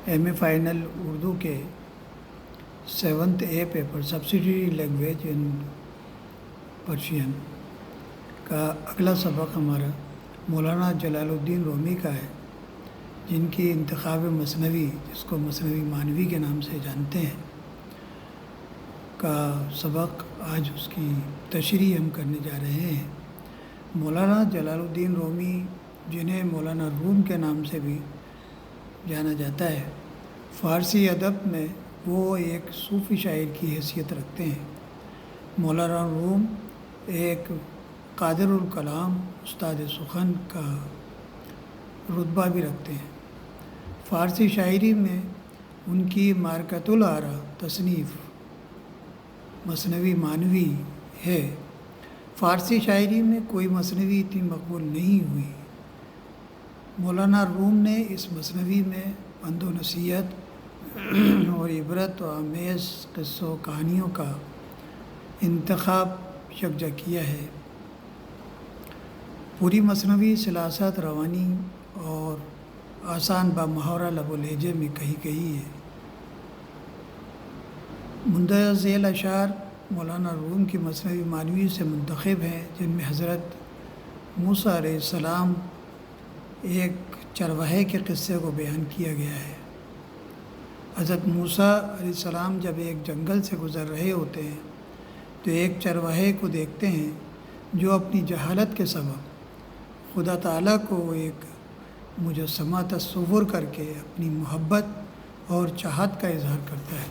M a final Urdu کے 7th A paper subsidiary language in Persian کا اگلا سبق ہمارا مولانا جلال الدین رومی کا ہے، جن کی انتخاب مثنوی، جس کو مثنوی معنوی کے نام سے جانتے ہیں، کا سبق آج اس کی تشریح ہم کرنے جا رہے ہیں۔ مولانا جلال الدین رومی، جنہیں مولانا روم کے نام سے بھی جانا جاتا ہے، فارسی ادب میں وہ ایک صوفی شاعر کی حیثیت رکھتے ہیں۔ مولانا روم ایک قادر الکلام استاد سخن کا رتبہ بھی رکھتے ہیں۔ فارسی شاعری میں ان کی معرکۃ الآراء تصنیف مثنوی معنوی ہے۔ فارسی شاعری میں کوئی مثنوی اتنی مقبول نہیں ہوئی۔ مولانا روم نے اس مثنوی میں پند و نصیحت اور عبرت و آمیز قصوں کہانیوں کا انتخاب یکجا کیا ہے۔ پوری مثنوی سلاست، روانی اور آسان با محاورہ لب و لہجے میں کہی گئی ہے۔ مندرجہ ذیل اشعار مولانا روم کی مثنوی معنوی سے منتخب ہیں، جن میں حضرت موسیٰ علیہ السلام ایک چرواہے کے قصے کو بیان کیا گیا ہے۔ حضرت موسیٰ علیہ السلام جب ایک جنگل سے گزر رہے ہوتے ہیں تو ایک چرواہے کو دیکھتے ہیں جو اپنی جہالت کے سبب خدا تعالیٰ کو ایک مجسمہ تصور کر کے اپنی محبت اور چاہت کا اظہار کرتا ہے۔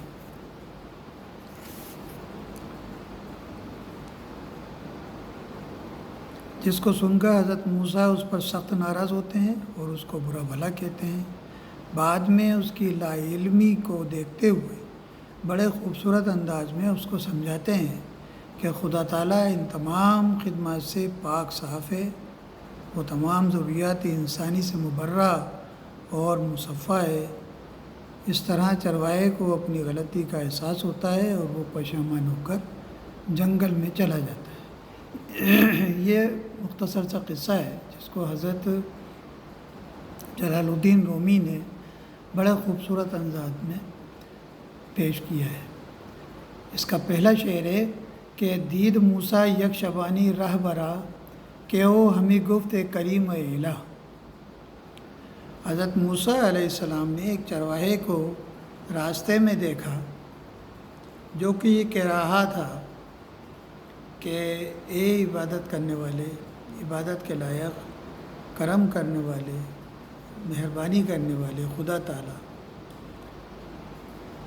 جس کو سن کر حضرت موسیٰ اس پر سخت ناراض ہوتے ہیں اور اس کو برا بھلا کہتے ہیں۔ بعد میں اس کی لا علمی کو دیکھتے ہوئے بڑے خوبصورت انداز میں اس کو سمجھاتے ہیں کہ خدا تعالیٰ ان تمام خدمات سے پاک صاف ہے، وہ تمام ضروریات انسانی سے مبرہ اور مصفہ ہے۔ اس طرح چرواہے کو اپنی غلطی کا احساس ہوتا ہے اور وہ پشیمان ہو کر جنگل میں چلا جاتا ہے۔ یہ مختصر سا قصہ ہے جس کو حضرت جلال الدین رومی نے بڑے خوبصورت انداز میں پیش کیا ہے۔ اس کا پہلا شعر ہے کہ دید موسیٰ یک شبانی رہ برا کہ او ہمیں گفت کریم الہ۔ حضرت موسیٰ علیہ السلام نے ایک چرواہے کو راستے میں دیکھا جو کہ یہ کہہ رہا تھا کہ اے عبادت کرنے والے، عبادت کے لائق، کرم کرنے والے، مہربانی کرنے والے خدا تعالیٰ،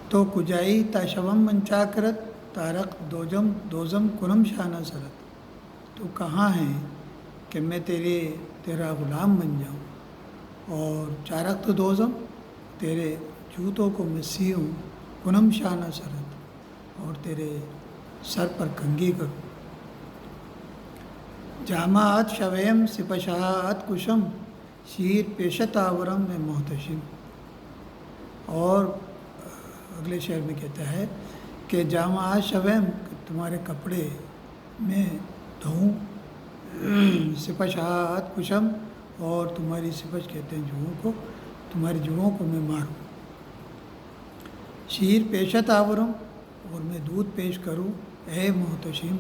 تو کجائی تا شوم منچا کرت تارق دوزم کنم شانہ سرت۔ تو کہاں ہے کہ میں تیرا غلام بن جاؤں اور چارق دوزم، تیرے جوتوں کو میں سیوں، کنم شانہ سرت، اور تیرے سر پر کنگھی کروں۔ جامعات شویم سپشاہت کشم شیر پیشت آورم میں محتشم۔ اور اگلے شعر میں کہتا ہے کہ جامعات شویم، تمہارے کپڑے میں دھوؤں، سپشاہت کشم، اور تمہاری سپش کہتے ہیں جوؤں کو، تمہاری جوؤں کو میں ماروں۔ شیر پیشت آورم، اور میں دودھ پیش کروں، اے محتشم،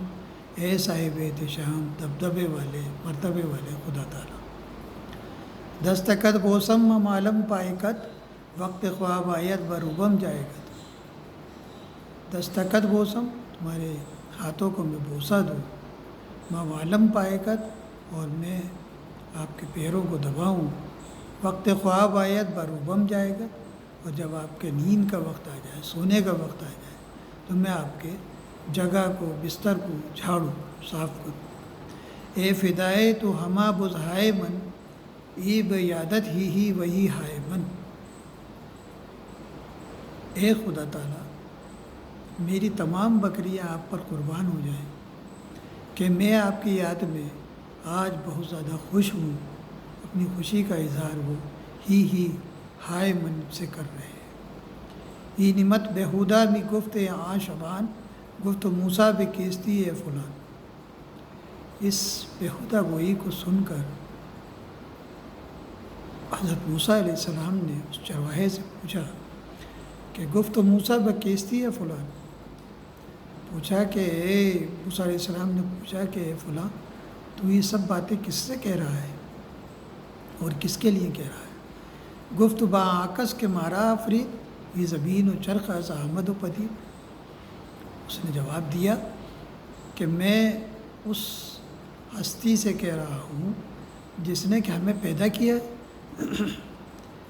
اے صاحب احتشام، دبدبے والے، مرتبے والے خدا تعالیٰ۔ دستکت بوسم معلم پائکت وقت خواب آیت بروبم جائے گت۔ دستکت بوسم، تمہارے ہاتھوں کو میں بوسہ دوں، معلم پائکت، اور میں آپ کے پیروں کو دباؤں، وقت خواب آیت بروبم جائے گت، اور جب آپ کے نیند کا وقت آ جائے، سونے کا وقت آ جائے، تو میں آپ کے جگہ کو، بستر کو جھاڑوں، صاف کروں۔ اے فدائے تو ہما بزہائے من، ای بیادت ہی وہی ہائے من۔ اے خدا تعالیٰ، میری تمام بکریاں آپ پر قربان ہو جائیں کہ میں آپ کی یاد میں آج بہت زیادہ خوش ہوں۔ اپنی خوشی کا اظہار وہ ہی ہائے من سے کر رہے ہیں۔ ای نمت بہودہ می گفت آن شبان، گفت موسیٰ بے کیستی ہے فلان۔ اس بہودہ گوئی کو سن کر حضرت موسیٰ علیہ السلام نے اس چرواہے سے پوچھا کہ گفت موسیٰ بکیستی ہے فلاں، پوچھا کہ اے موسیٰ علیہ السلام نے پوچھا کہ اے فلاں تو یہ سب باتیں کس سے کہہ رہا ہے اور کس کے لیے کہہ رہا ہے؟ گفت با آکس کے مارا آفرید یہ زبین و چرخ از احمد و پدید، اس نے جواب دیا کہ میں اس ہستی سے کہہ رہا ہوں جس نے کہ ہمیں پیدا کیا ہے۔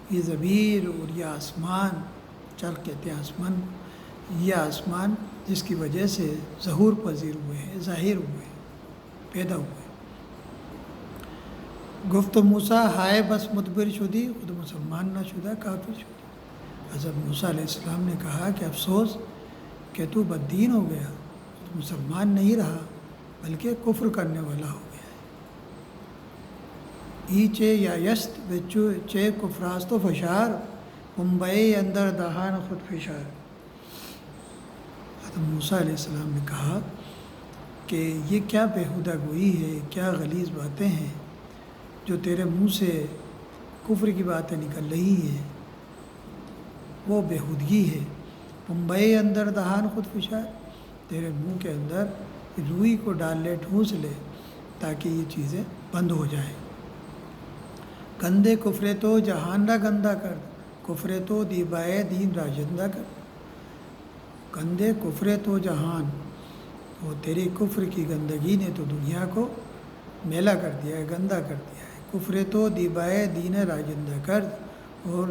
یہ زمین اور یہ آسمان، چرخ کہتے ہیں آسمان، یہ آسمان جس کی وجہ سے ظہور پذیر ہوئے ہیں، ظاہر ہوئے ہیں، پیدا ہوئے ہیں۔ گفت موسیٰ ہائے بس مدبر شدی، خود مسلمان نہ شدہ کافر شدی۔ حضرت موسیٰ علیہ السلام نے کہا کہ افسوس کہ تو بددین ہو گیا، تو مسلمان نہیں رہا بلکہ کفر کرنے والا ہو گیا ہے۔ ای چے یا یست بچو چے کفراست و فشار ممبئی اندر دہان خود فشار۔ حضرت موسیٰ علیہ السلام نے کہا کہ یہ کیا بےہودہ گوئی ہے، کیا غلیظ باتیں ہیں جو تیرے منہ سے کفر کی باتیں نکل رہی ہیں، وہ بےہودگی ہے۔ ممبئی اندر دہان خود فشار، تیرے منہ کے اندر روئی کو ڈال لے، ٹھونس لے تاکہ یہ چیزیں بند ہو جائیں۔ گندے کفرے تو جہان نہ گندا کر، کفرے تو دیبائے دین راجندہ کر۔ گندے کفرے تو جہان، وہ تیری کفر کی گندگی نے تو دنیا کو میلا کر دیا ہے، گندا کر دیا ہے۔ کفرے تو دیبائے دین راجندہ کر، اور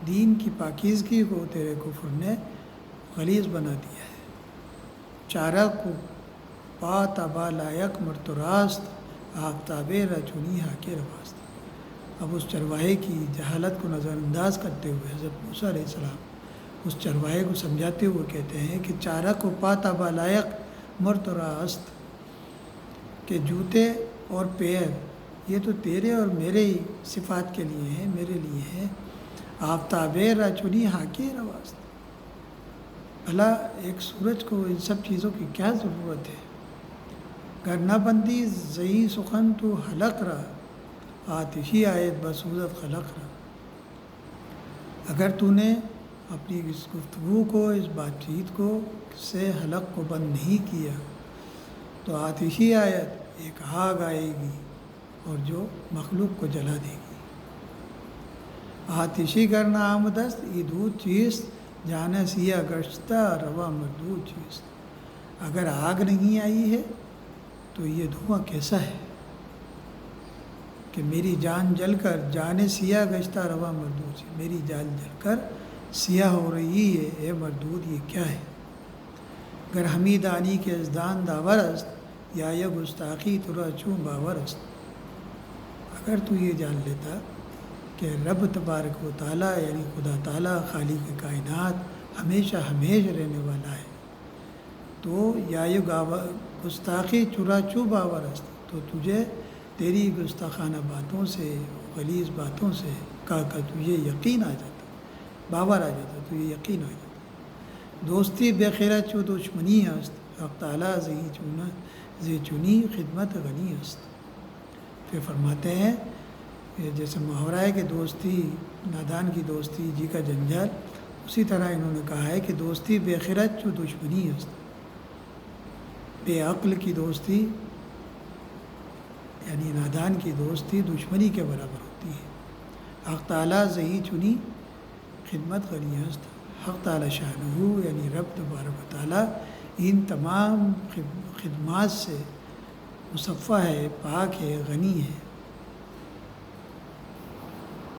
دین کی پاکیزگی کو تیرے کفر نے غلیظ بنا دیا ہے۔ چارہ کو پا تبا لائق مرتراست آفتاب رچونی ہاکے رواست۔ اب اس چرواہے کی جہالت کو نظر انداز کرتے ہوئے حضرت موسیٰ علیہ السلام اس چرواہے کو سمجھاتے ہوئے کہتے ہیں کہ چارہ کو پا تبا لائق مرتراست، کہ جوتے اور پیر یہ تو تیرے اور میرے ہی صفات کے لیے ہیں، میرے لیے ہیں۔ آفتاب رچونی ہاکے رواست، بھلا ایک سورج کو ان سب چیزوں کی کیا ضرورت ہے؟ گر نہ بندی زئی سخن تو حلق رہا، آتشی آیت بصورت خلق رہا۔ اگر تو نے اپنی اس گفتگو کو، اس بات چیت کو سے حلق کو بند نہیں کیا تو آتشی آیت ایک آگ آئے گی اور جو مخلوق کو جلا دے گی۔ آتشی کرنا آمدست ای دود چیست جانے سیاہ گشتہ روا مردود چیست۔ اگر آگ نہیں آئی ہے تو یہ دھواں کیسا ہے کہ میری جان جل کر جانے سیاہ گشتہ روا مردود سے، میری جان جل کر سیاہ ہو رہی ہے، اے مردود یہ کیا ہے؟ گر حمیدانی کے ازدان داور است یا یہ گستاخی ترا چوں باور است۔ اگر تو یہ جان لیتا کہ رب تبارک و تعالیٰ یعنی خدا تعالیٰ خالق کائنات ہمیشہ ہمیشہ رہنے والا ہے، تو یا یہ گستاخی چرا چوں باور است، تو تجھے تیری گستاخانہ باتوں سے، غلیظ باتوں سے کا تجھے یقین آ جاتا، باور آ جاتا، تجھے یقین آ جاتا۔ دوستی بے خیرت چو دشمنی است، حق تعالیٰ زی چنی خدمت غنی است۔ پھر فرماتے ہیں جیسے محاورہ ہے کہ دوستی، نادان کی دوستی جی کا جنجال، اسی طرح انہوں نے کہا ہے کہ دوستی بے خیرت چو دشمنی است، بے عقل کی دوستی یعنی نادان کی دوستی دشمنی کے برابر ہوتی ہے۔ حق تعالیٰ زہی چنی خدمت غنی است، حق تعالیٰ شانہ یعنی رب تبارک و تعالیٰ ان تمام خدمات سے مصفہ ہے، پاک ہے، غنی ہے۔